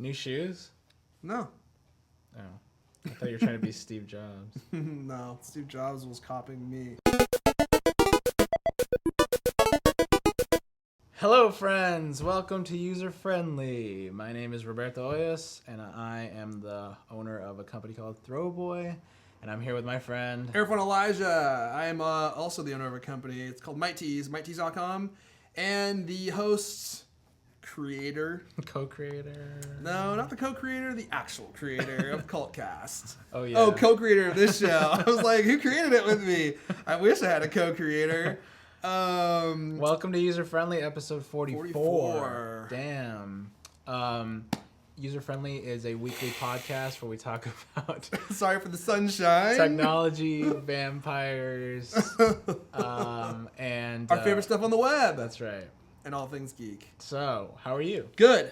New shoes? No. Oh. I thought you were trying to be Steve Jobs. No, Steve Jobs was copying me. Hello, friends. Welcome to User Friendly. My name is Roberto, and I am the owner of a company called Throwboy. And I'm here with my friend Erfon Elijah. I am also the owner of a company. It's called MightTees, MightTees.com. And the host, creator. Co-creator. No, not the co-creator, the actual creator of Cultcast. Oh, yeah. Oh, co-creator of this show. I was like, who created it with me? I wish I had a co-creator. Welcome to User Friendly, episode 44. 44. Damn. User Friendly is a weekly podcast where we talk about Sorry for the sunshine. technology, vampires, and our favorite stuff on the web. That's right. And all things geek. So, how are you? Good.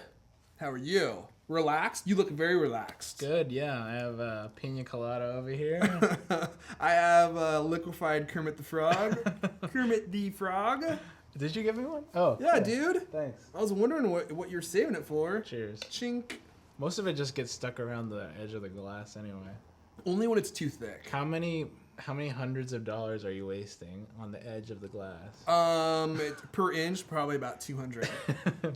How are you? Relaxed? You look very relaxed. Good, yeah. I have a pina colada over here. I have liquefied Kermit the Frog. Kermit the Frog. Did you give me one? Oh. Yeah, cool. dude. Thanks. I was wondering what you're saving it for. Cheers. Chink. Most of it just gets stuck around the edge of the glass anyway. Only when it's too thick. How many hundreds of dollars are you wasting on the edge of the glass? Per inch, probably about 200.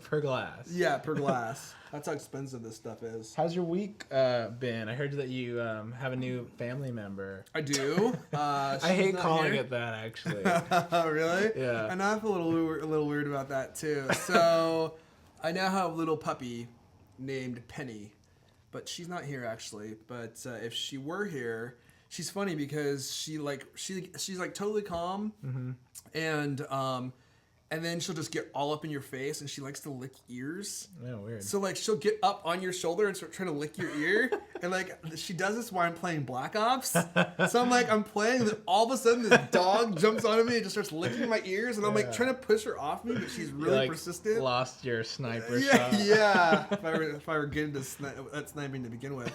Per glass. Yeah, per glass. That's how expensive this stuff is. How's your week been? I heard that you have a new family member. I do. I hate calling it that, actually. Really? Yeah. And I feel a little weird about that too. So, I now have a little puppy named Penny, but she's not here actually. But if she were here, she's funny because she's like totally calm, and then she'll just get all up in your face, and she likes to lick ears. Yeah, weird. So like she'll get up on your shoulder and start trying to lick your ear, and like she does this while I'm playing Black Ops. So I'm playing, and all of a sudden this dog jumps onto me and just starts licking my ears, and I'm like trying to push her off me, but she's really persistent. Lost your sniper shot. shot. Yeah. If I were getting to sniping to begin with.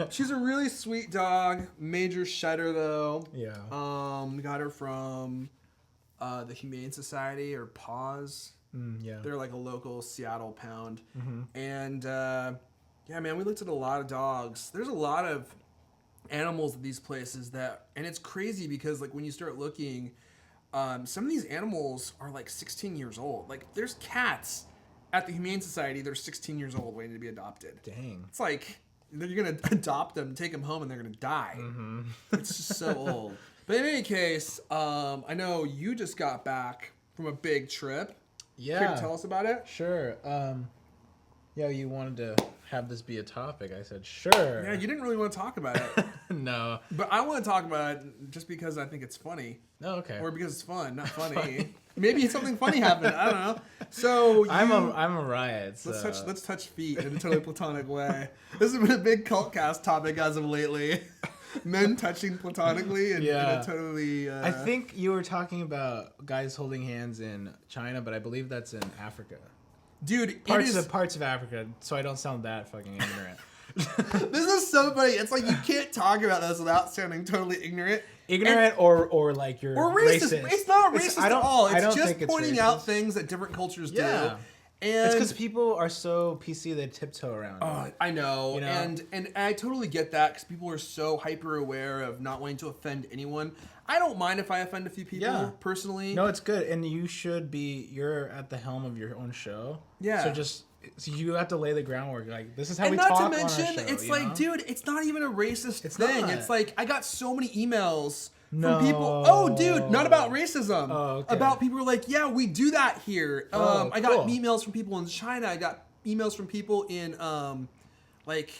She's a really sweet dog. Major shedder though. Yeah. Got her from the Humane Society, or PAWS. Yeah. They're like a local Seattle pound. And yeah, man, we looked at a lot of dogs. There's a lot of animals at these places and it's crazy because like when you start looking, some of these animals are like 16 years old. Like there's cats at the Humane Society that are 16 years old waiting to be adopted. Dang. It's like you're going to adopt them, take them home, and they're going to die. It's just so old. But in any case, I know you just got back from a big trip. Yeah. Care to tell us about it? Sure. Yeah, you wanted to have this be a topic. I said, sure. Yeah, you didn't really want to talk about it. No. But I want to talk about it just because I think it's funny. Oh, okay. Or because it's fun, not funny. Maybe something funny happened. I don't know. So I'm a riot. So. Let's touch feet in a totally platonic way. This has been a big Cultcast topic as of lately. Men touching platonically and in a totally... I think you were talking about guys holding hands in China, but I believe that's in Africa. Dude, parts of Africa, so I don't sound that fucking ignorant. This is so funny. It's like you can't talk about this without sounding totally ignorant. Or like you're racist. It's not racist at all. It's just pointing out things that different cultures do. And it's because people are so PC they tiptoe around. Oh, I know. And I totally get that because people are so hyper aware of not wanting to offend anyone. I don't mind if I offend a few people personally. No, it's good, and you should be. You're at the helm of your own show. Yeah. So you have to lay the groundwork. Like this is how and we not talk to on mention, our show, it's like, know? Dude, it's not even a racist thing. Not. It's like I got so many emails. From people, oh dude, not about racism. Oh, okay. About people who are like, yeah, we do that here. I got emails from people in China. I got emails from people in, like,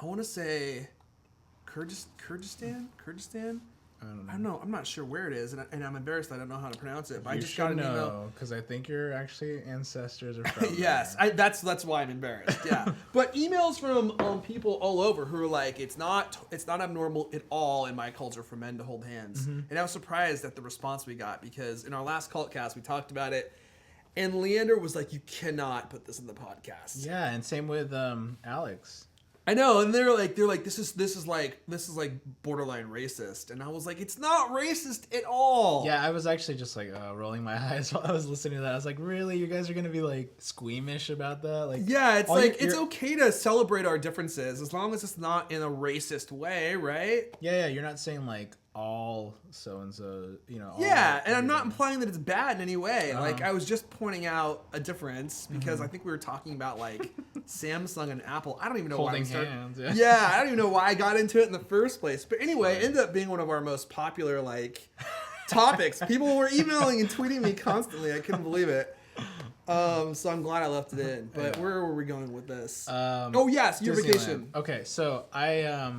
I want to say, Kyrgyzstan. I don't know. I'm not sure where it is, and I'm embarrassed. I don't know how to pronounce it. But I just got an email because I think your actually ancestors are from. Yes, that's why I'm embarrassed. Yeah, but emails from people all over who are like, it's not abnormal at all in my culture for men to hold hands, and I was surprised at the response we got because in our last Cultcast we talked about it, and Leander was like, you cannot put this in the podcast. Yeah, and same with Alex. I know, and they're like, this is like borderline racist, and I was like, it's not racist at all. Yeah, I was actually just like rolling my eyes while I was listening to that. I was like, really, you guys are gonna be like squeamish about that? Like, yeah, it's like it's okay to celebrate our differences as long as it's not in a racist way, right? Yeah, you're not saying like all so and so, Yeah, and I'm not implying that it's bad in any way. Like, I was just pointing out a difference because I think we were talking about like Samsung and Apple. I don't even know holding why we started. hands. Yeah, I don't even know why I got into it in the first place. But anyway, it ended up being one of our most popular like topics. People were emailing and tweeting me constantly. I couldn't believe it. So I'm glad I left it in. But where were we going with this? Oh yes, your vacation. Okay, so I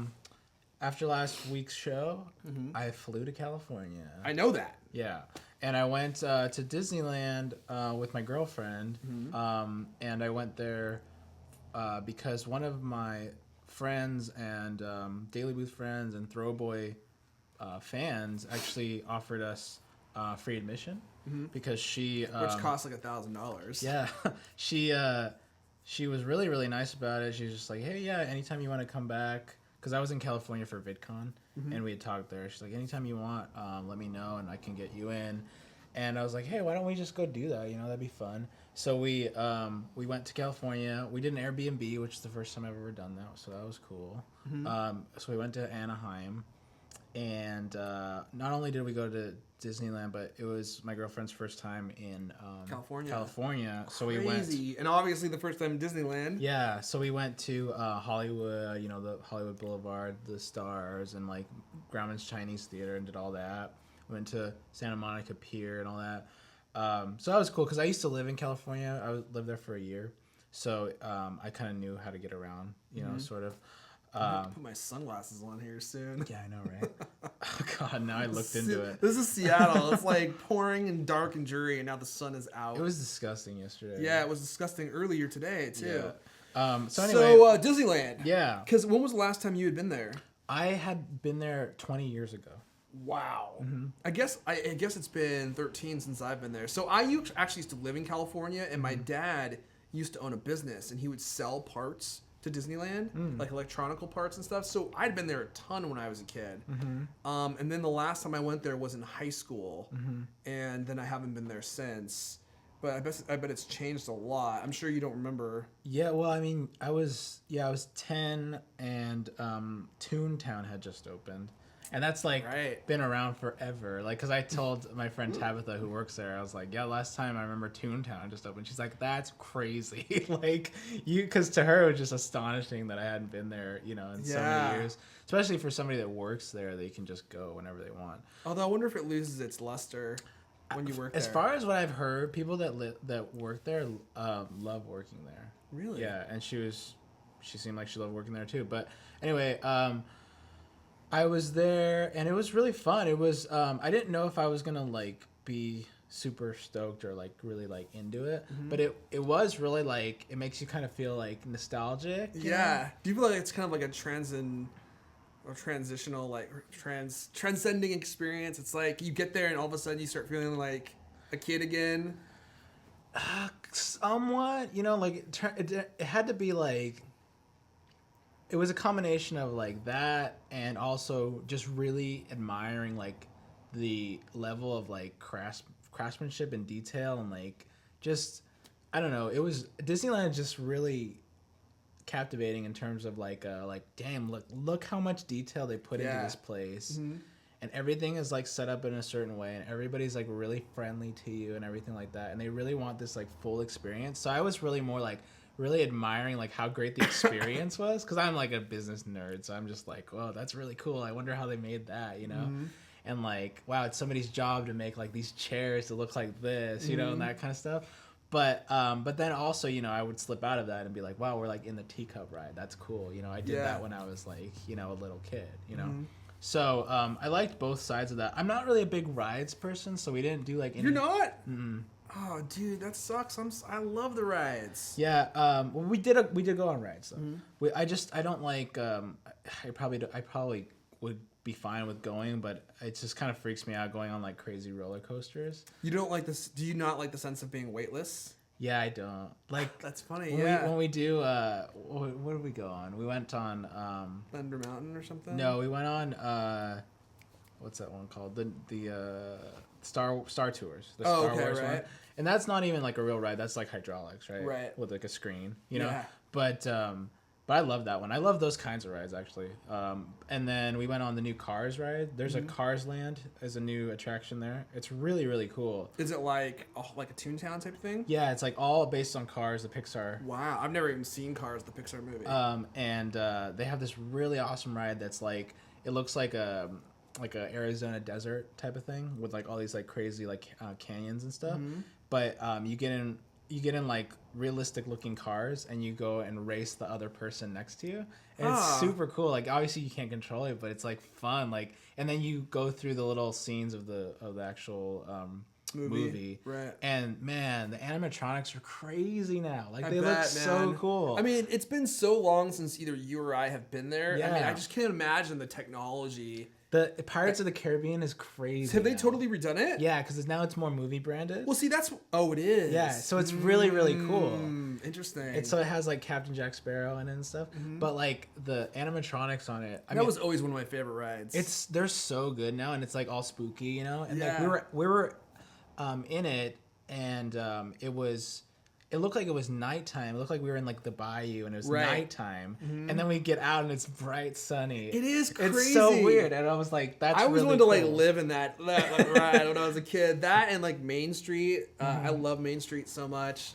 after last week's show, I flew to California. I know that. Yeah. And I went to Disneyland with my girlfriend. And I went there because one of my friends and Daily Booth friends and Throwboy fans actually offered us free admission because she... which costs like $1,000. Yeah. She was really, really nice about it. She was just like, hey, yeah, anytime you want to come back... Because I was in California for VidCon, and we had talked there. She's like, anytime you want, let me know, and I can get you in. And I was like, hey, why don't we just go do that? That'd be fun. So we went to California. We did an Airbnb, which is the first time I've ever done that, so that was cool. So we went to Anaheim, and not only did we go to Disneyland, but it was my girlfriend's first time in California. So we went. Crazy, and obviously the first time in Disneyland. Yeah, so we went to Hollywood, the Hollywood Boulevard, the Stars, and like Grauman's Chinese Theater, and did all that. We went to Santa Monica Pier and all that. So that was cool because I used to live in California. I lived there for a year, so I kind of knew how to get around, sort of. I'm gonna put my sunglasses on here soon. Yeah, I know, right? Oh God, now I looked into it. This is Seattle. It's like pouring and dark and dreary, and now the sun is out. It was disgusting yesterday. Yeah, it was disgusting earlier today too. Yeah. So anyway, Disneyland. Yeah. Because when was the last time you had been there? I had been there 20 years ago. Wow. I guess it's been 13 since I've been there. So actually used to live in California, and my dad used to own a business, and he would sell parts to Disneyland, like electronical parts and stuff. So I'd been there a ton when I was a kid. And then the last time I went there was in high school, and then I haven't been there since. But I bet it's changed a lot. I'm sure you don't remember. Yeah, well, I mean, I was 10, and Toontown had just opened. And that's been around forever. Like, because I told my friend Tabitha, who works there, I was like, yeah, last time I remember Toontown just opened. She's like, that's crazy. Because to her it was just astonishing that I hadn't been there, in so many years. Especially for somebody that works there, they can just go whenever they want. Although I wonder if it loses its luster when you work there. As far as what I've heard, people that work there love working there. Really? Yeah, and she seemed like she loved working there too. But anyway, I was there, and it was really fun. It was I didn't know if I was gonna be super stoked or really into it, but it was really it makes you kind of feel nostalgic. Yeah. Do you feel like it's kind of like a transitional transcending experience? It's like you get there and all of a sudden you start feeling like a kid again. Somewhat, it had to be it was a combination of that and also just really admiring the level of craftsmanship and detail and just I don't know, it was Disneyland just really captivating in terms of damn, look how much detail they put into this place. And everything is set up in a certain way, and everybody's really friendly to you and everything like that, and they really want this full experience. So I was really more really admiring how great the experience was, because I'm a business nerd, so I'm just whoa, that's really cool. I wonder how they made that, and wow, it's somebody's job to make these chairs to look like this, and that kind of stuff. But then also, I would slip out of that and be like, wow, we're in the teacup ride. That's cool. I did that when I was a little kid, So I liked both sides of that. I'm not really a big rides person, so we didn't do any... You're not? Oh, dude, that sucks. I love the rides. Yeah, well, we did go on rides though. I don't I probably would be fine with going, but it just kind of freaks me out going on crazy roller coasters. You don't like this? Do you not like the sense of being weightless? Yeah, I don't That's funny. When we do what do we go on? We went on Thunder Mountain or something. no, we went on what's that one called? The Star Tours. The Star Wars right. one. And that's not even like a real ride. That's like hydraulics, right? Right. With like a screen, you know. Yeah. But I love that one. I love those kinds of rides actually. And then we went on the new Cars ride. There's a Cars Land as a new attraction there. It's really really cool. Is it like a Toontown type thing? Yeah, it's like all based on Cars, the Pixar. Wow, I've never even seen Cars, the Pixar movie. And they have this really awesome ride that's like it looks like a Arizona desert type of thing with like all these like crazy like canyons and stuff. But you get in like realistic looking cars and you go and race the other person next to you. And it's super cool. Like obviously you can't control it, but it's like fun. Like and then you go through the little scenes of the actual movie. Right. And man, the animatronics are crazy now. Like I they bet, look so cool. I mean, it's been so long since either you or I have been there. I mean, Yeah. I just can't imagine the technology. The Pirates of the Caribbean is crazy. Have they now. totally redone it? Yeah, because now it's more movie branded. Well, see, that's... Oh, it is. Yeah, so it's really, really cool. Interesting. So it has like Captain Jack Sparrow in it and stuff. But like the animatronics on it, that was always one of my favorite rides. they're so good now, and it's like all spooky, you know. And Yeah. like we were in it, and it looked like it was nighttime. It looked like we were in like the bayou, and it was nighttime. And then we get out, and it's bright, sunny. It is crazy. It's so weird, and I was like, "That's." I always really wanted cool. to like live in that like, ride when I was a kid. That and like Main Street. I love Main Street so much,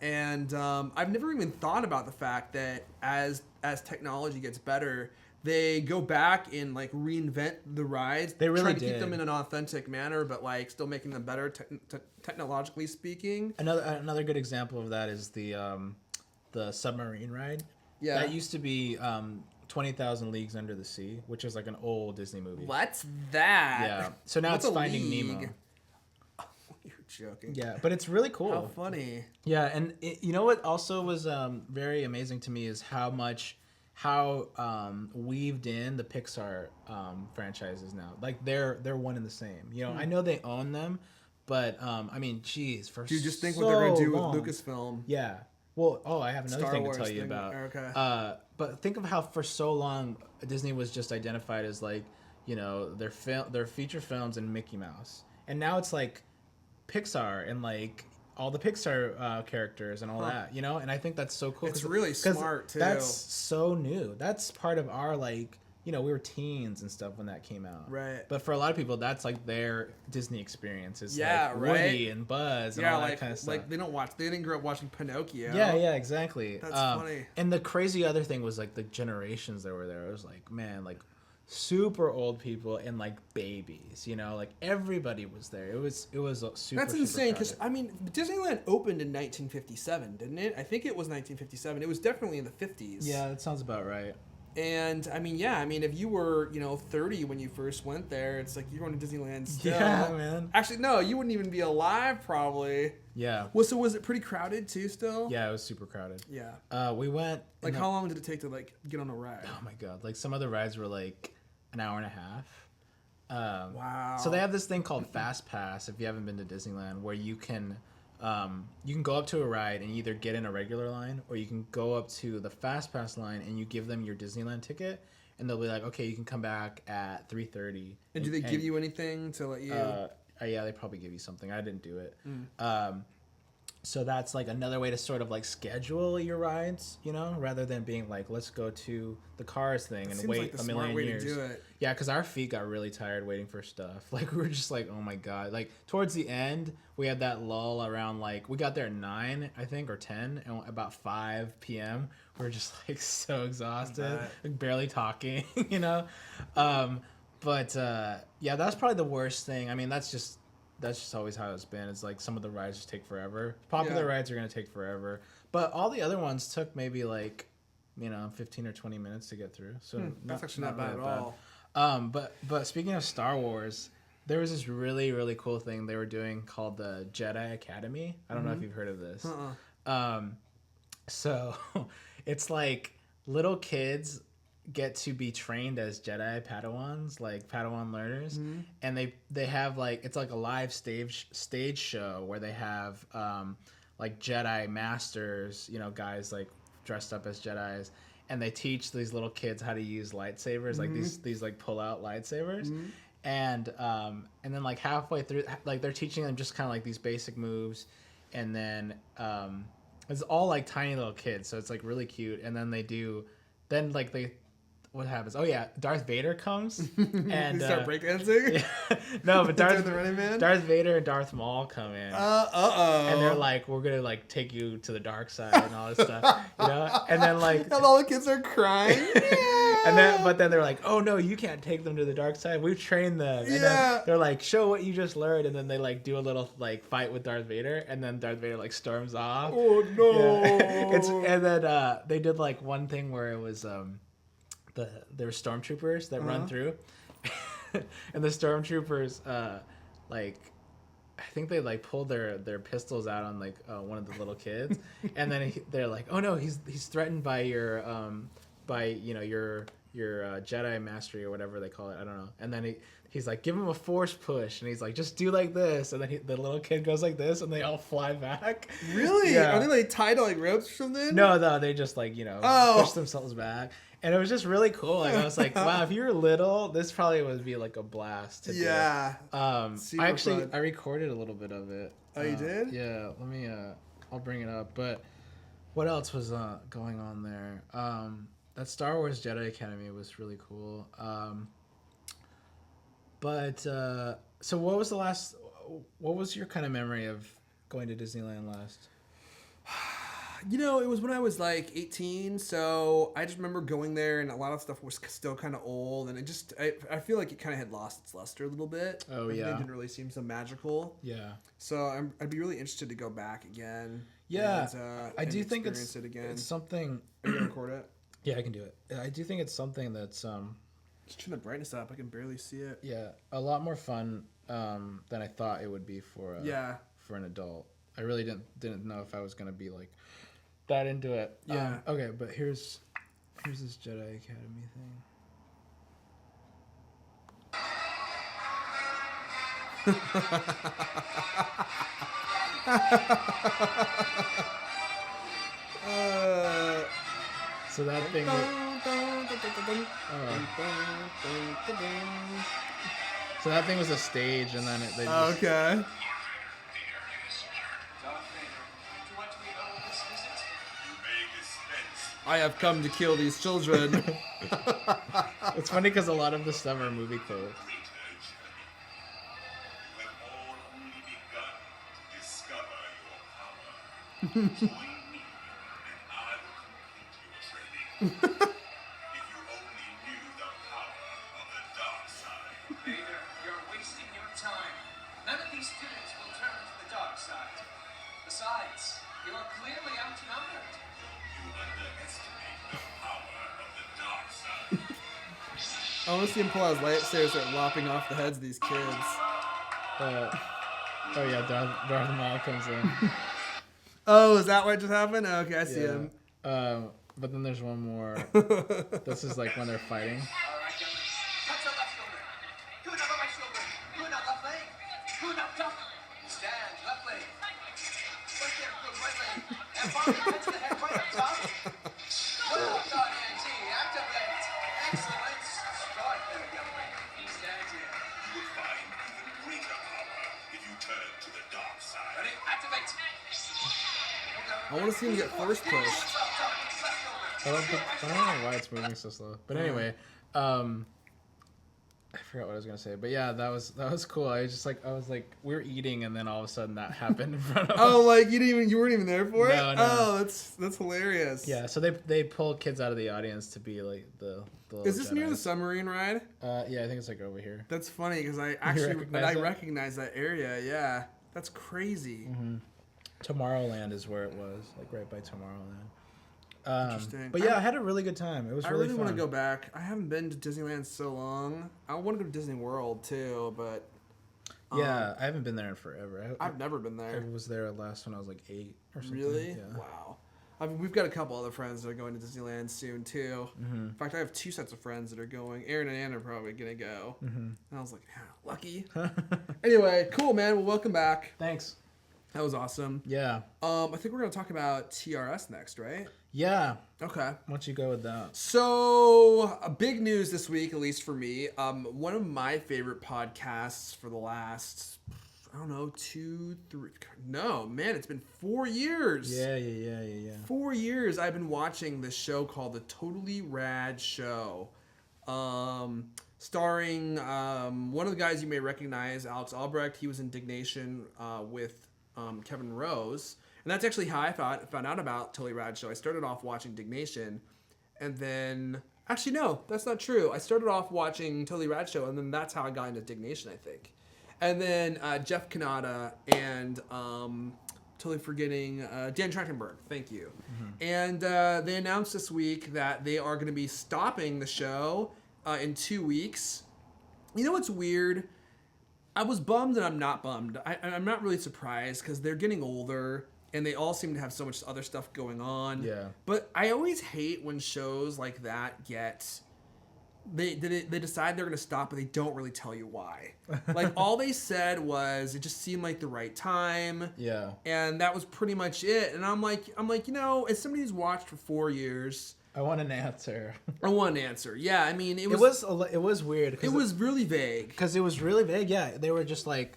and I've never even thought about the fact that as technology gets better, they go back and like reinvent the rides. They really try to did. keep them in an authentic manner, but like still making them better technologically speaking. Another good example of that is the submarine ride. Yeah. That used to be 20,000 Leagues Under the Sea, which is like an old Disney movie. What's that? Yeah. So now What's it's a Finding league? Nemo. Oh, you're joking. Yeah, but it's really cool. How funny. Yeah, and you know what also was very amazing to me is how weaved in the Pixar franchises now. Like they're one and the same. You know, I know they own them, but I mean, geez, for Dude, just think so what they're gonna do long. with Lucasfilm. Yeah. Well, I have another Star thing Wars to tell you thing, about. okay. But think of how for so long Disney was just identified as like, you know, their feature films and Mickey Mouse, and now it's like Pixar and like all the Pixar characters and all that, you know. And I think that's so cool. It's really smart too. That's so new. That's part of our like. You know, we were teens and stuff when that came out. Right. But for a lot of people, that's like their Disney experience. Is Yeah, like right. Woody and Buzz and all that kind of stuff. Like they didn't grow up watching Pinocchio. Yeah, exactly. That's funny. And the crazy other thing was like the generations that were there. It was like, man, like super old people and like babies. You know, like everybody was there. It was a super. That's insane because crowded. I mean Disneyland opened in 1957, didn't it? I think it was 1957. It was definitely in the 50s. Yeah, that sounds about right. And I mean, if you were 30 when you first went there, it's like you're going to Disneyland still. Yeah, man. Actually, no, you wouldn't even be alive probably. Yeah. Well, so was it pretty crowded too? Still. Yeah, it was super crowded. Yeah. We went. Like, how long did it take to like get on a ride? Oh my god! Like some of the rides were like an hour and a half. Wow. So they have this thing called Fast Pass. If you haven't been to Disneyland, where you can go up to a ride and either get in a regular line, or you can go up to the Fast Pass line and you give them your Disneyland ticket, and they'll be like, "Okay, you can come back at 3:30." And do they give you anything to let you? Yeah, they probably give you something. I didn't do it. So that's like another way to sort of like schedule your rides, you know, rather than being like, let's go to the Cars thing and wait a million years. To do it. Yeah, because our feet got really tired waiting for stuff. Like we were just like, oh my god. Like towards the end, we had that lull around like we got there at 9, I think, or 10, and about 5 p.m. we were just like so exhausted, like barely talking, you know. But yeah, that's probably the worst thing. I mean, that's just always how it's been. It's like some of the rides just take forever. Popular rides are going to take forever. But all the other ones took maybe like, 15 or 20 minutes to get through. So that's actually not bad at all. But speaking of Star Wars, there was this really, really cool thing they were doing called the Jedi Academy. I don't know if you've heard of this. So it's like little kids get to be trained as Jedi Padawans, like Padawan learners, and they have like it's like a live stage show where they have like Jedi masters, guys like dressed up as Jedis, and they teach these little kids how to use lightsabers, like these like pull out lightsabers, and then like halfway through, like they're teaching them just kind of like these basic moves, and then it's all like tiny little kids, so it's like really cute, and then what happens? Oh yeah, Darth Vader comes and they start breakdancing. Yeah, no, but the Running Man? Darth Vader and Darth Maul come in. And they're like, we're gonna like take you to the dark side and all this stuff, you know. And then like, and all the kids are crying. but then they're like, oh no, you can't take them to the dark side. We've trained them. And then they're like, show what you just learned. And then they like do a little like fight with Darth Vader, and then Darth Vader like storms off. Oh no! Yeah. And then they did like one thing where it was there were stormtroopers that run through, and the stormtroopers like I think they like pulled their pistols out on like one of the little kids, and then they're like, oh no, he's threatened by your your Jedi mastery or whatever they call it, I don't know. And then he's like, give him a force push, and he's like, just do like this, and then the little kid goes like this, and they all fly back. Really? Yeah. Are they like tied to like ropes or something? No, they just like push themselves back. And it was just really cool. Like I was like, wow, if you were little, this probably would be like a blast to do. Yeah. I recorded a little bit of it. Oh, you did? Yeah. Let me. I'll bring it up. But what else was going on there? That Star Wars Jedi Academy was really cool. So what was what was your kind of memory of going to Disneyland last? You know, it was when I was like 18, so I just remember going there, and a lot of stuff was still kind of old, and I feel like it kind of had lost its luster a little bit. Oh, Everything yeah. didn't really seem so magical. Yeah. So I'd be really interested to go back again. Yeah, and, I do think experience it again. It's something. Are you gonna record it? Yeah, I can do it. I do think it's something that's Just turn the brightness up. I can barely see it. yeah, a lot more fun than I thought it would be for an adult. I really didn't know if I was gonna be like that into it. Yeah. Okay, but here's this Jedi Academy thing. So that thing. So that thing was a stage, and then they just. Okay. I have come to kill these children. It's funny because a lot of the stuff are movie quotes. You're wasting your time. None of these students will turn to the dark side. Besides, you are clearly outnumbered. You underestimate the power of the dark side. I want to see him pull out his lightsaber and start lopping off the heads of these kids. Oh yeah, Darth Maul comes in. Oh, is that what just happened? Okay, I see him. But then there's one more. This is like when they're fighting. All right, gentlemen. Touch your left shoulder. Do another right shoulder. Do another left leg. Do another jump. Stand, left leg. Right there, good, right leg. And follow your head to the head right up top. Well done, Auntie. Activate. Excellent. Start there, young lady. Stand here. You will find even greater power if you turn to the dark side. Ready? Activate. I want to see him get force pushed. I don't know why it's moving so slow. But anyway, I forgot what I was gonna say. But yeah, that was cool. I was like, we were eating, and then all of a sudden that happened in front of us. Oh, like you weren't even there for it? No. Oh, that's hilarious. Yeah, so they pull kids out of the audience to be like the Is this near the Jedis. submarine ride? Yeah, I think it's like over here. That's funny because I recognize that area. Yeah, that's crazy. Mm-hmm. Tomorrowland is where it was, like right by Tomorrowland. Interesting. But yeah, I had a really good time. It was really fun. want to go back. I haven't been to Disneyland so long. I want to go to Disney World too, but yeah, I haven't been there in forever. I've never been there. I was there last when I was like 8 or something. Really? Yeah. Wow. I mean, we've got a couple other friends that are going to Disneyland soon too. Mm-hmm. In fact, I have 2 sets of friends that are going. Aaron and Ann are probably gonna go. Mm-hmm. And I was like, yeah, lucky. Anyway, cool, man. Well, welcome back. Thanks. That was awesome. Yeah. I think we're gonna talk about TRS next, right? Yeah. Okay. Why don't you go with that? So, big news this week, at least for me. One of my favorite podcasts for the last, I don't know, 2, 3. No, man, it's been 4 years. Yeah. 4 years I've been watching this show called The Totally Rad Show. Starring one of the guys you may recognize, Alex Albrecht. He was in Dignation with Kevin Rose. And that's actually how I found out about Totally Rad Show. I started off watching Dignation, and then... Actually, no, that's not true. I started off watching Totally Rad Show, and then that's how I got into Dignation, I think. And then Jeff Kanata and... totally forgetting Dan Trachtenberg. Thank you. And they announced this week that they are going to be stopping the show in 2 weeks. You know what's weird? I was bummed and I'm not bummed. I'm not really surprised because they're getting older and they all seem to have so much other stuff going on. Yeah. But I always hate when shows like that get... They decide they're going to stop, but they don't really tell you why. Like, all they said was it just seemed like the right time. Yeah. And that was pretty much it. And I'm like, you know, as somebody who's watched for 4 years... I want an answer. I want an answer. Yeah, I mean, it was weird. It was really vague. Because it was really vague, yeah. They were just like...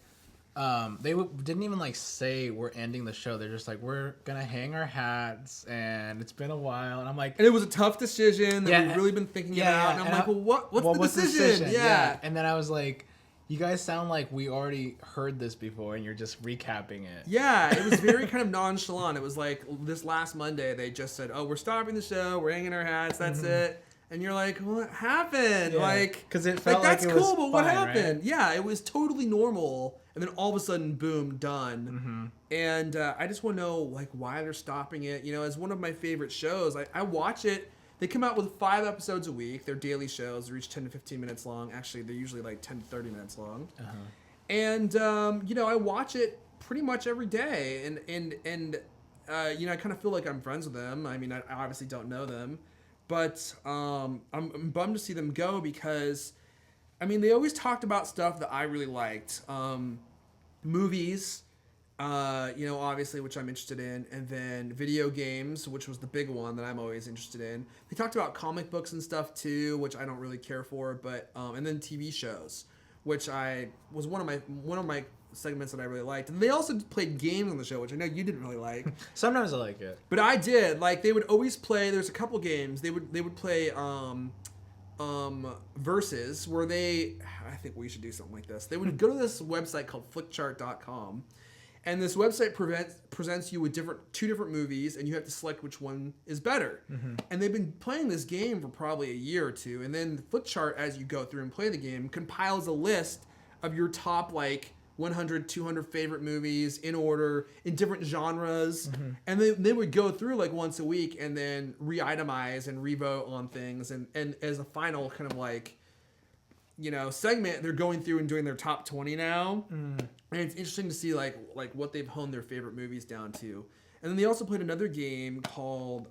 didn't even like say we're ending the show. They're just like, we're gonna hang our hats and it's been a while. And I'm like... And it was a tough decision that we've really been thinking about. And I'm like, well, what's the decision? Yeah. And then I was like, you guys sound like we already heard this before and you're just recapping it. Yeah, it was very kind of nonchalant. It was like this last Monday, they just said, oh, we're stopping the show. We're hanging our hats. That's it. And you're like, what happened? Yeah, like, 'cause it felt that's like it was cool, but what fine, happened? right? Yeah, it was totally normal. And then all of a sudden, boom, done. And I just want to know, like, why they're stopping it. You know, as one of my favorite shows, I watch it. They come out with 5 episodes a week. They're daily shows. They're each 10 to 15 minutes long. Actually, they're usually like 10 to 30 minutes long. And, you know, I watch it pretty much every day. And you know, I kind of feel like I'm friends with them. I mean, I obviously don't know them. But I'm bummed to see them go because... I mean, they always talked about stuff that I really liked. Movies, you know, obviously, which I'm interested in. And then video games, which was the big one that I'm always interested in. They talked about comic books and stuff, too, which I don't really care for. But and then TV shows, which was one of my segments that I really liked. And they also played games on the show, which I know you didn't really like. Sometimes I like it. But I did. Like, they would always play... There's a couple games. They would play... verses where I think we should do something like this. They would go to this website called flickchart.com, and this website presents you with two different movies, and you have to select which one is better. And they've been playing this game for probably a year or two, and then the Flickchart, as you go through and play the game, compiles a list of your top, like, 100, 200 favorite movies in order, in different genres. And they would go through like once a week and then re-itemize and re-vote on things. And as a final kind of like, you know, segment, they're going through and doing their top 20 now. And it's interesting to see like what they've honed their favorite movies down to. And then they also played another game called,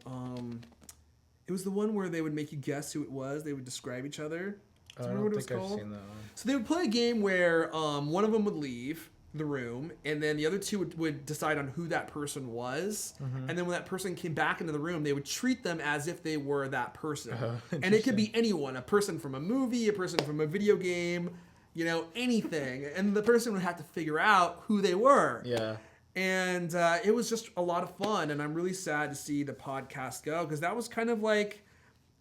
it was the one where they would make you guess who it was. They would describe each other. I don't think I've seen that one. So they would play a game where one of them would leave the room, and then the other two would decide on who that person was. And then when that person came back into the room, they would treat them as if they were that person. And it could be anyone, a person from a movie, a person from a video game, you know, anything. And the person would have to figure out who they were. Yeah. And it was just a lot of fun, and I'm really sad to see the podcast go, because that was kind of like...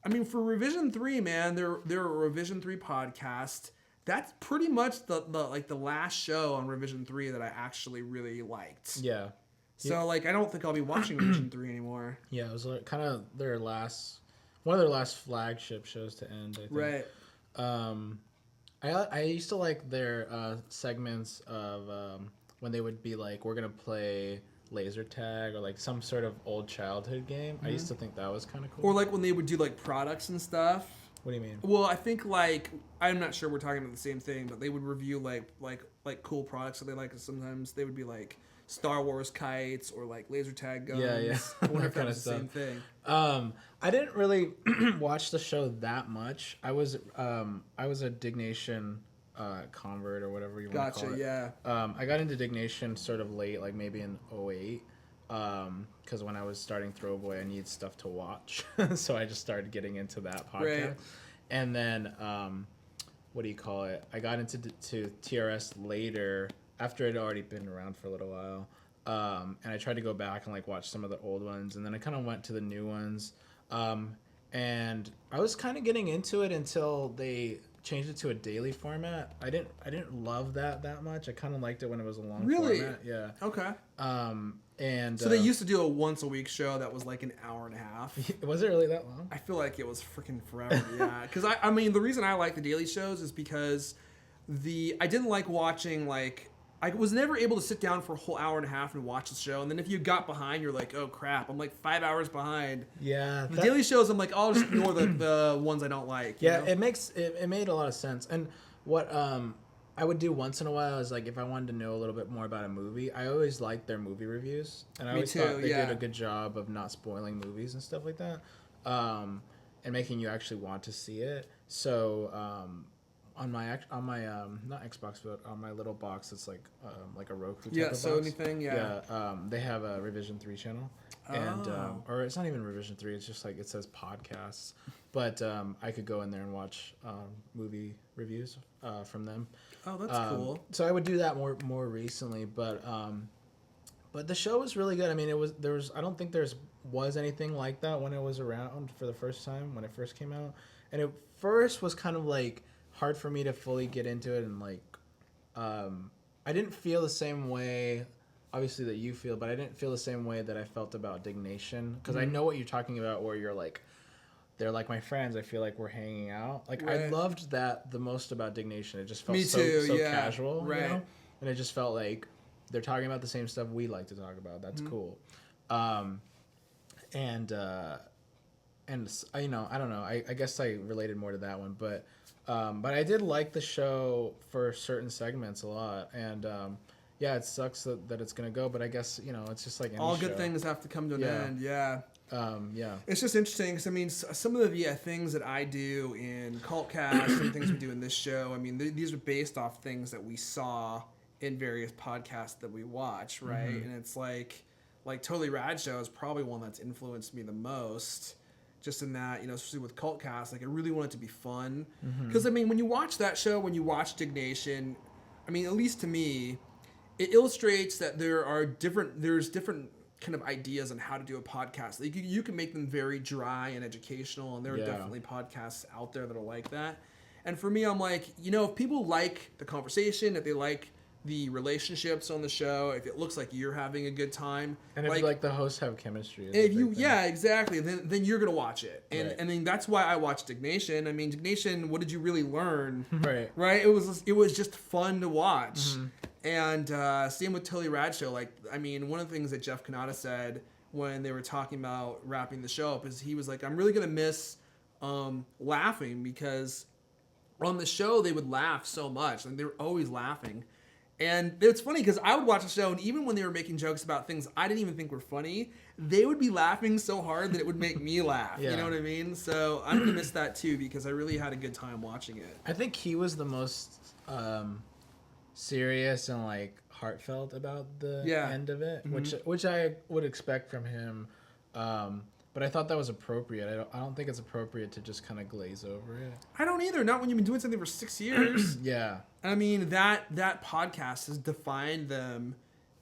I mean, for Revision 3, man, they're a Revision 3 podcast. That's pretty much the last show on Revision 3 that I actually really liked. Yeah. So, like, I don't think I'll be watching Revision 3 anymore. Yeah, it was kind of one of their last flagship shows to end, I think. Right. I used to like their segments of when they would be like, we're going to play... laser tag or like some sort of old childhood game. I used to think that was kind of cool. Or like when they would do like products and stuff. What do you mean? Well, I think like I'm not sure we're talking about the same thing, but they would review like cool products that they like. Sometimes they would be like Star Wars kites or like laser tag guns. Yeah. I wonder if that was the same thing. I didn't really watch the show that much. I was a Dignation convert or whatever you want to call Gotcha. it. Yeah. I got into Dignation sort of late, like maybe in 08. Because when I was starting Throwboy, I needed stuff to watch. So I just started getting into that podcast. Right. And then, what do you call it? I got into to TRS later, after it had already been around for a little while. And I tried to go back and like watch some of the old ones. And then I kind of went to the new ones. And I was kind of getting into it until they changed it to a daily format. I didn't love that much. I kind of liked it when it was a long format. Yeah. Okay. And So they used to do a once a week show that was like an hour and a half. Was it really that long? I feel like it was freaking forever. Yeah. Because I mean, the reason I like the daily shows is because I didn't like watching like. I was never able to sit down for a whole hour and a half and watch the show. And then if you got behind, you're like, oh crap, I'm like 5 hours behind. Yeah. The daily shows, I'm like, I'll just ignore the ones I don't like. Yeah, you know? it made a lot of sense. And what I would do once in a while is like if I wanted to know a little bit more about a movie, I always liked their movie reviews. And I always thought they did a good job of not spoiling movies and stuff like that. And making you actually want to see it. So on my not Xbox, but on my little box, it's like a Roku type of box. Sony thing, yeah. They have a Revision 3 channel, and or it's not even Revision 3. It's just like it says podcasts, but I could go in there and watch movie reviews from them. Oh, that's cool. So I would do that more recently, but the show was really good. I mean, I don't think was anything like that when it was around for the first time when it first came out, and it first was kind of like hard for me to fully get into it, and like I didn't feel the same way obviously that you feel, but I didn't feel the same way that I felt about Dignation, because I know what you're talking about where you're like, they're like my friends, I feel like we're hanging out. Like I loved that the most about Dignation. It just felt so casual, you know? And it just felt like they're talking about the same stuff we like to talk about. That's cool. And you know, I don't know, I guess I related more to that one, but I did like the show for certain segments a lot, and yeah, it sucks that it's gonna go, but I guess, you know, it's just like any all good show. things have to come to an end. Yeah. Yeah. It's just interesting because I mean, some of the things that I do in Cultcast and things we do in this show, I mean, these are based off things that we saw in various podcasts that we watch, right? And it's like Totally Rad Show is probably one that's influenced me the most. Just in that, you know, especially with Cultcast, like I really want it to be fun. Because I mean, when you watch that show, when you watch Dignation, I mean, at least to me, it illustrates that there's different kind of ideas on how to do a podcast. Like you can make them very dry and educational, and there are definitely podcasts out there that are like that. And for me, I'm like, you know, if people like the conversation, if they like the relationships on the show, if it looks like you're having a good time, and if like the hosts have chemistry, if you exactly, then you're gonna watch it. And I mean, that's why I watched Dignation. I mean, Dignation, what did you really learn? Right. It was just fun to watch. And same with Totally Rad Show. Like, I mean, one of the things that Jeff Kanata said when they were talking about wrapping the show up is he was like, I'm really gonna miss laughing, because on the show they would laugh so much, and they were always laughing. And it's funny because I would watch the show, and even when they were making jokes about things I didn't even think were funny, they would be laughing so hard that it would make me laugh. You know what I mean? So I'm gonna miss that too, because I really had a good time watching it. I think he was the most serious and like heartfelt about the end of it, which I would expect from him. But I thought that was appropriate. I don't think it's appropriate to just kind of glaze over it. I don't either. Not when you've been doing something for 6 years. I mean, that podcast has defined them.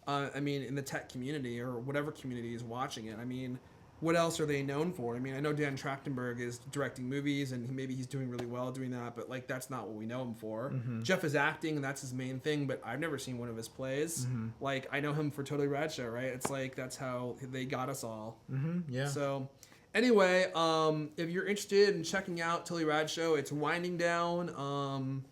I mean, in the tech community or whatever community is watching it. I mean, what else are they known for? I mean, I know Dan Trachtenberg is directing movies, and maybe he's doing really well doing that, but like that's not what we know him for. Jeff is acting, and that's his main thing, but I've never seen one of his plays. Like, I know him for Totally Rad Show, right? It's like that's how they got us all. So anyway, if you're interested in checking out Totally Rad Show, it's winding down.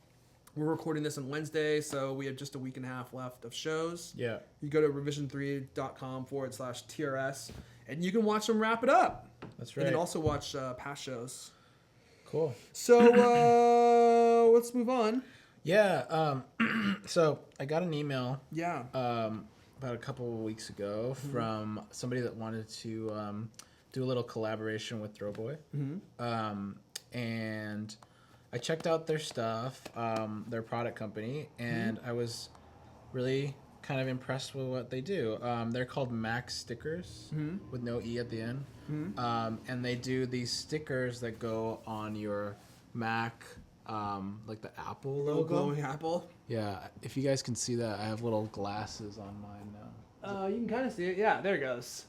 We're recording this on Wednesday, so we have just a week and a half left of shows. You go to revision3.com/TRS, and you can watch them wrap it up. That's right. And you can also watch past shows. Cool. So let's move on. So I got an email. Yeah. About a couple of weeks ago from somebody that wanted to do a little collaboration with Throwboy. And I I checked out their stuff, their product company, and I was really kind of impressed with what they do. They're called Mac Stickers with no E at the end. And they do these stickers that go on your Mac, like the Apple Little logo. glowing apple. Yeah, if you guys can see that, I have little glasses on mine now. You can kind of see it. Yeah, there it goes.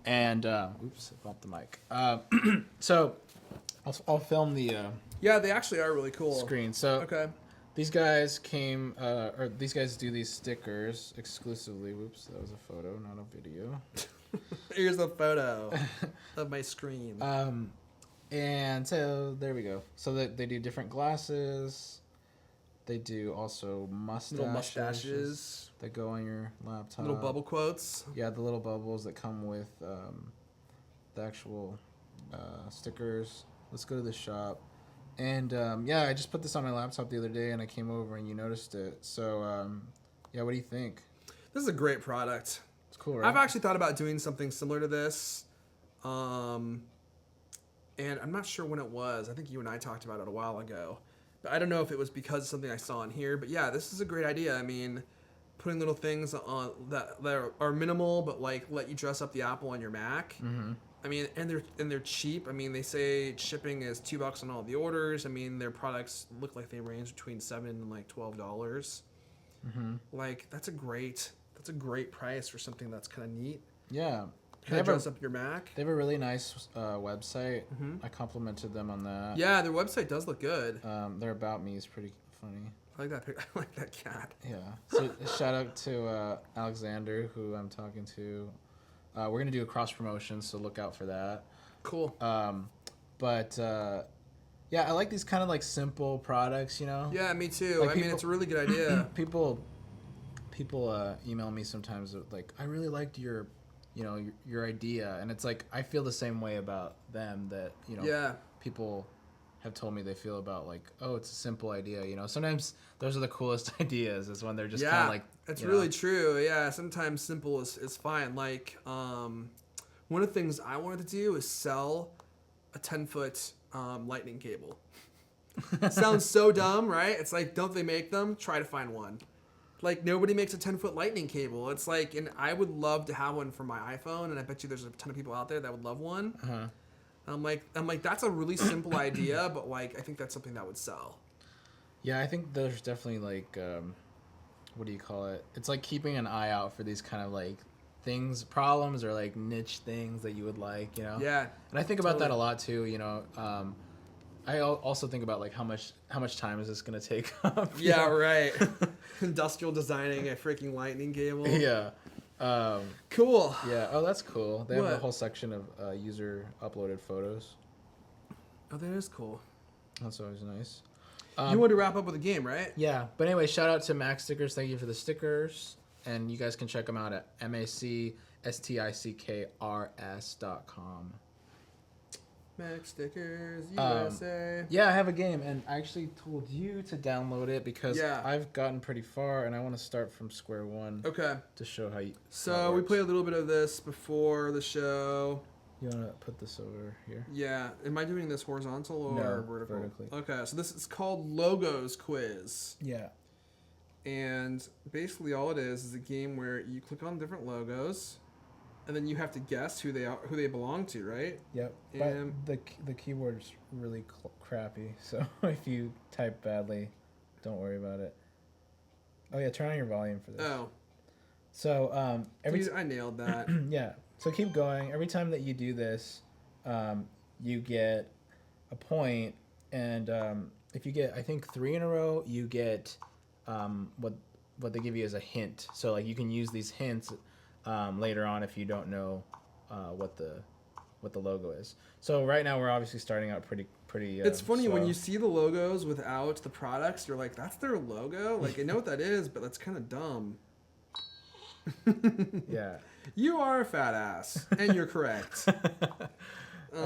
And, oops, I bumped the mic. So, I'll film the Yeah, they actually are really cool. screen. So, Okay. these guys these guys do these stickers exclusively. Whoops, that was a photo, not a video. Here's a photo of my screen. And so there we go. So they do different glasses. They do also Little mustaches. that go on your laptop. Little bubble quotes. Yeah, the little bubbles that come with the actual stickers. Let's go to the shop. And yeah, I just put this on my laptop the other day, and I came over and you noticed it. So yeah, what do you think? This is a great product. It's cool, right? I've actually thought about doing something similar to this. And I'm not sure when it was. I think you and I talked about it a while ago. But I don't know if it was because of something I saw in here. But yeah, this is a great idea. I mean, putting little things on that are minimal, but like let you dress up the Apple on your Mac. Mm-hmm. I mean, and they're cheap. I mean, they say shipping is $2 on all the orders. I mean, their products look like they range between $7 and like $12. Mm-hmm. Like that's a great price for something that's kind of neat. Yeah. Kind of dress up your Mac. They have a really nice website. I complimented them on that. Yeah, their website does look good. Their About Me is pretty funny. I like that. I like that cat. Yeah. So shout out to Alexander, who I'm talking to. We're going to do a cross promotion, so look out for that. Cool. But yeah, I like these kind of like simple products, you know? Yeah, me too. Like I mean, it's a really good idea. People email me sometimes like, I really liked your idea, and it's like I feel the same way about them that Yeah. people have told me they feel about like, oh, it's a simple idea. Sometimes those are the coolest ideas is when they're just kind of like, it's really true. Yeah, sometimes simple is fine. Like one of the things I wanted to do is sell a 10-foot lightning cable. Sounds so dumb, right? It's like, don't they make them? Try to find one. Like, nobody makes a 10-foot lightning cable. It's like, and I would love to have one for my iPhone, and I bet you there's a ton of people out there that would love one. Uh-huh. I'm like, that's a really simple idea, but like, I think that's something that would sell. Yeah, I think there's definitely like, what do you call it? It's like keeping an eye out for these kind of like problems or like niche things that you would like, Yeah. And I think about that a lot too, I also think about like how much time is this gonna take up? Yeah, right. Industrial designing a freaking lightning cable. Yeah. Cool. Yeah. Oh, that's cool. They have a What? whole section of user uploaded photos. Oh, that is cool. That's always nice. You want to wrap up with a game, right? Yeah. But anyway, shout out to Mac Stickers. Thank you for the stickers. And you guys can check them out at MacStickers.com. Mac Stickers USA. Yeah, I have a game, and I actually told you to download it because Yeah. I've gotten pretty far, and I want to start from square one Okay. to show how you. So we played a little bit of this before the show. You want to put this over here? Yeah. Am I doing this horizontal or No, vertical? vertically. Okay. So this is called Logos Quiz. Yeah. And basically all it is a game where you click on different logos, and then you have to guess who they are, who they belong to, right? Yep. And- But the keyboard's really crappy, so if you type badly, don't worry about it. Oh yeah, turn on your volume for this. Oh. So Dude, I nailed that. yeah. So keep going. Every time that you do this, you get a point, and if you get, I think 3 in a row, you get what they give you as a hint. So like you can use these hints later on if you don't know what the logo is. So right now we're obviously starting out pretty. It's funny when slow. you see the logos without the products, you're like, that's their logo? Like, I know what that is, but that's kind of dumb. Yeah. You are a fat ass, and you're correct. I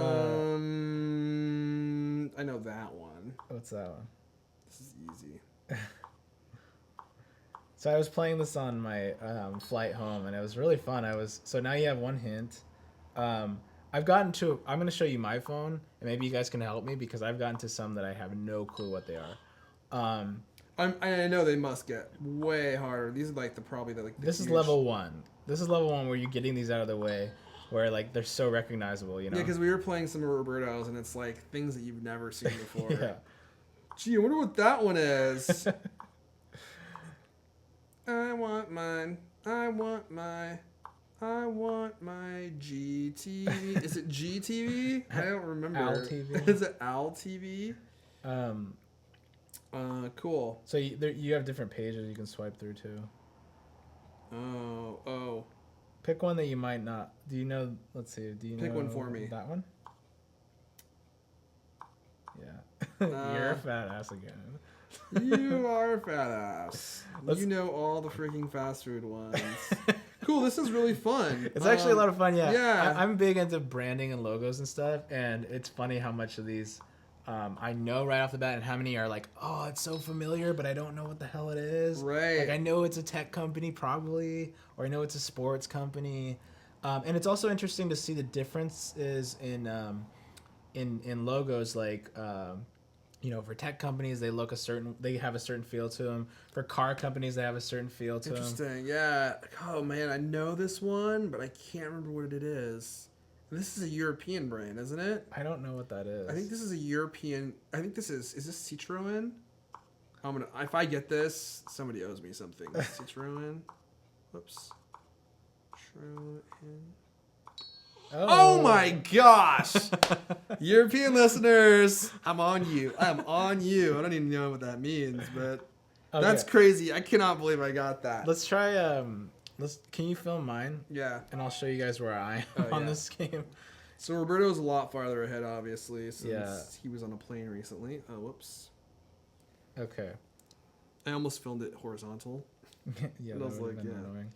know that one. What's that one? This is easy. So I was playing this on my flight home, and it was really fun. So now you have one hint. I've gotten to. I'm gonna show you my phone, and maybe you guys can help me because I've gotten to some that I have no clue what they are. I know they must get way harder. These are like the This is level 1. This is level 1 where you're getting these out of the way, where like they're so recognizable, you know. Yeah, because we were playing some of Roberto's, and it's like things that you've never seen before. Yeah. Gee, I wonder what that one is. I want mine. I want my GTV. Is it GTV? I don't remember. Al TV. Is it Al TV? Cool. So you have different pages you can swipe through too. Oh. Pick one that you might not. Do you know? Let's see. Do you know? Pick one for me. That one. Yeah. You're a fat ass again. You are a fat ass. You know all the freaking fast food ones. Cool, this is really fun. It's actually a lot of fun, yeah. Yeah. I'm big into branding and logos and stuff, and it's funny how much of these I know right off the bat, and how many are like, oh, it's so familiar, but I don't know what the hell it is. Right. Like I know it's a tech company probably, or I know it's a sports company, and it's also interesting to see the differences in logos, like. You know, for tech companies, they have a certain feel to them. For car companies, they have a certain feel to them. Interesting, yeah. Oh man, I know this one, but I can't remember what it is. This is a European brand, isn't it? I don't know what that is. I think this is a European. I think this is this Citroen? If I get this, somebody owes me something. Citroen. Whoops. Citroen. Oh my gosh! European listeners, I'm on you. I'm on you. I don't even know what that means, but that's crazy. I cannot believe I got that. Let's try. Can you film mine? Yeah. And I'll show you guys where I am on this game. So Roberto's a lot farther ahead, obviously, since he was on a plane recently. Oh, whoops. Okay. I almost filmed it horizontal. Yeah, that was would've like, been yeah. annoying.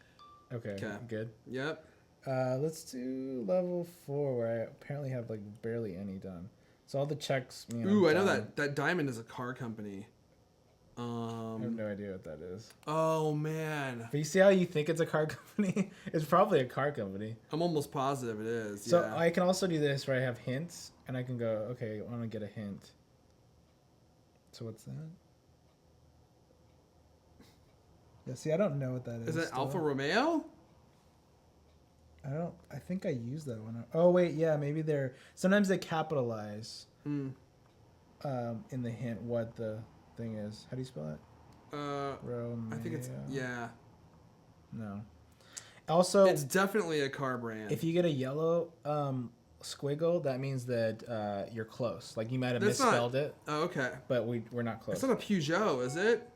Okay. Good. Yep. Let's do level 4 where I apparently have like barely any done. So all the checks. Ooh, I know that Diamond is a car company. I have no idea what that is. Oh man. But you see how you think it's a car company? It's probably a car company. I'm almost positive it is. So yeah. I can also do this where I have hints, and I can go, okay, I want to get a hint. So what's that? Yeah, see, I don't know what that is. Is that still. Alfa Romeo? I think I used that one. Oh wait, yeah, maybe sometimes they capitalize in the hint what the thing is. How do you spell it? I think it's No. Also, it's definitely a car brand. If you get a yellow squiggle, that means that you're close. Like you might have misspelled it. Oh, okay. But we're not close. It's not a Peugeot, is it?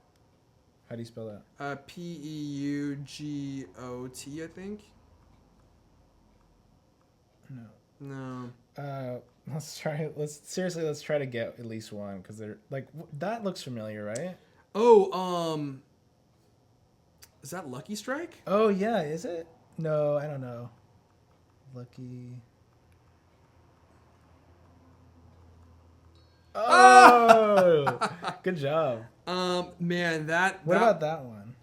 How do you spell that? Peugot, I think. No. Let's try. Let's try to get at least one because they're like that looks familiar, right? Oh, is that Lucky Strike? Oh yeah, is it? No, I don't know. Lucky. Oh, good job. Man, What about that one?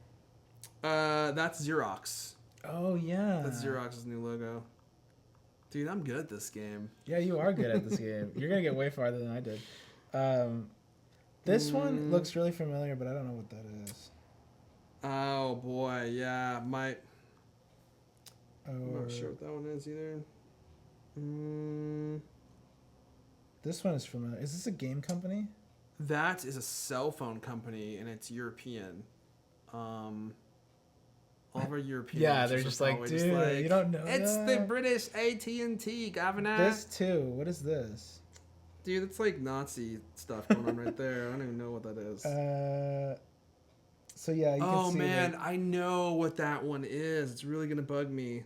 That's Xerox. Oh yeah. That's Xerox's new logo. Dude, I'm good at this game. Yeah, you are good at this game. You're gonna get way farther than I did. This one looks really familiar, but I don't know what that is. Oh boy, yeah, I'm not Or sure what that one is either. this one is familiar. Is this a game company? That is a cell phone company, and it's European. All of our European. Yeah, they're just like, dude, you don't know. It's that? the British AT&T, governor. This too. What is this? Dude, it's like Nazi stuff going on right there. I don't even know what that is. So yeah, you can see. Oh man, I know what that one is. It's really gonna bug me.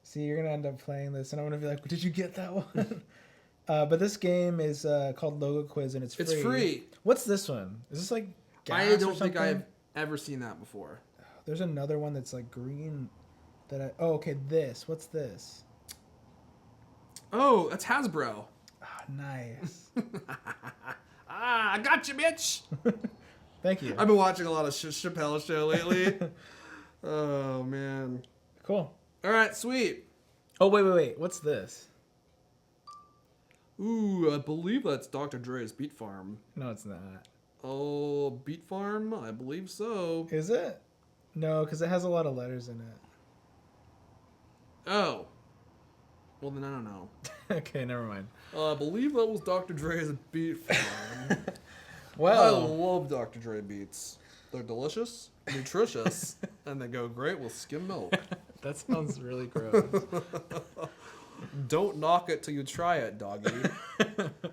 See, you're gonna end up playing this, and I'm gonna be like, "Did you get that one?" But this game is called Logo Quiz, and it's free. It's free. What's this one? Is this like gas I or don't think something? I've ever seen that before. There's another one that's like green. Oh, okay. This. What's this? Oh, that's Hasbro. Ah, nice. I got you, bitch. Thank you. I've been watching a lot of Chappelle Show lately. Oh man. Cool. All right, sweet. Oh wait. What's this? Ooh, I believe that's Dr. Dre's Beet Farm. No, it's not. Oh, Beet Farm? I believe so. Is it? No, because it has a lot of letters in it. Oh. Well, then I don't know. Okay, never mind. I believe that was Dr. Dre's Beet Farm. I Well, love Dr. Dre beets. They're delicious, nutritious, and they go great with skim milk. that sounds really gross. Don't knock it till you try it, doggy.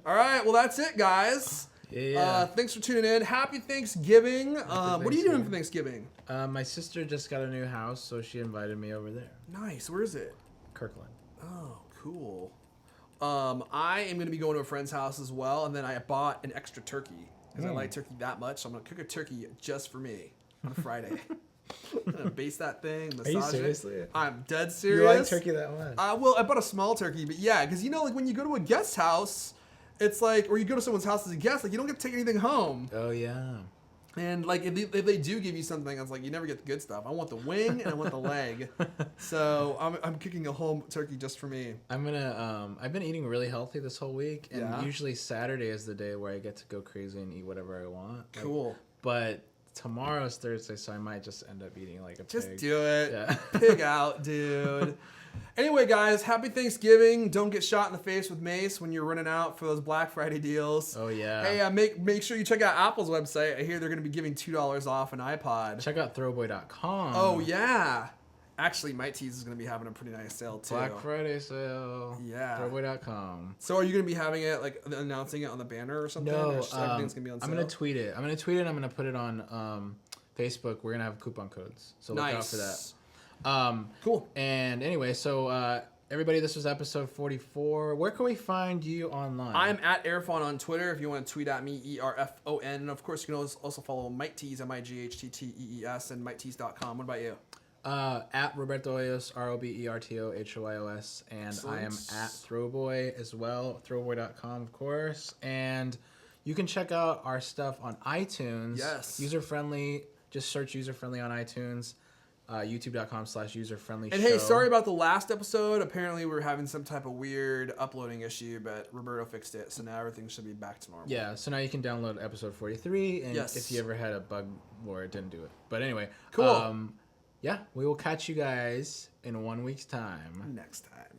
All right, well, that's it, guys. Yeah. Thanks for tuning in. Happy Thanksgiving. What are you doing for Thanksgiving? My sister just got a new house, so she invited me over there. Nice. Where is it? Kirkland. Oh, cool. I am going to be going to a friend's house as well, and then I bought an extra turkey because I like turkey that much. So I'm going to cook a turkey just for me on Friday. I'm going to baste that thing, massage you seriously? it. I'm dead serious. You like turkey that much? Well, I bought a small turkey, but yeah, because like when you go to a guest house, it's like, or you go to someone's house as a guest, like you don't get to take anything home. Oh yeah. And like if they do give you something, it's like you never get the good stuff. I want the wing and I want the leg. So I'm cooking a whole turkey just for me. I'm gonna. I've been eating really healthy this whole week, and Yeah. usually Saturday is the day where I get to go crazy and eat whatever I want. Like, Cool. But tomorrow's Thursday, so I might just end up eating like a Just pig. do it. Yeah. Pig out, dude. Anyway, guys, happy Thanksgiving. Don't get shot in the face with mace when you're running out for those Black Friday deals. Oh yeah. Hey, make sure you check out Apple's website. I hear they're going to be giving $2 off an iPod. Check out throwboy.com. Oh, yeah. Actually, Might Tees is going to be having a pretty nice sale, too. Black Friday sale. Yeah. Throwboy.com. So are you going to be having it, like, announcing it on the banner or something? No, Or just everything's going to be on sale? I'm gonna tweet it. I'm gonna put it on Facebook. We're gonna have coupon codes, so look out for that. Cool. And anyway, so everybody, this was episode 44. Where can we find you online? I'm at Erfon on Twitter if you want to tweet at me, ERFON. And of course, you can also follow Mike Tees, MIGHTTEES, and MikeTees.com. What about you? At Roberto Hoyos, ROBERTOHOYOS, and Excellent. I am at Throwboy as well, throwboy.com, of course. And you can check out our stuff on iTunes. Yes. User-friendly. Just search user-friendly on iTunes. YouTube.com/user-friendly And show. hey, sorry about the last episode. Apparently, we were having some type of weird uploading issue, but Roberto fixed it, so now everything should be back to normal. Yeah, so now you can download episode 43, and Yes. if you ever had a bug where it didn't do it. But anyway, Cool. Yeah, we will catch you guys in 1 week's time. Next time.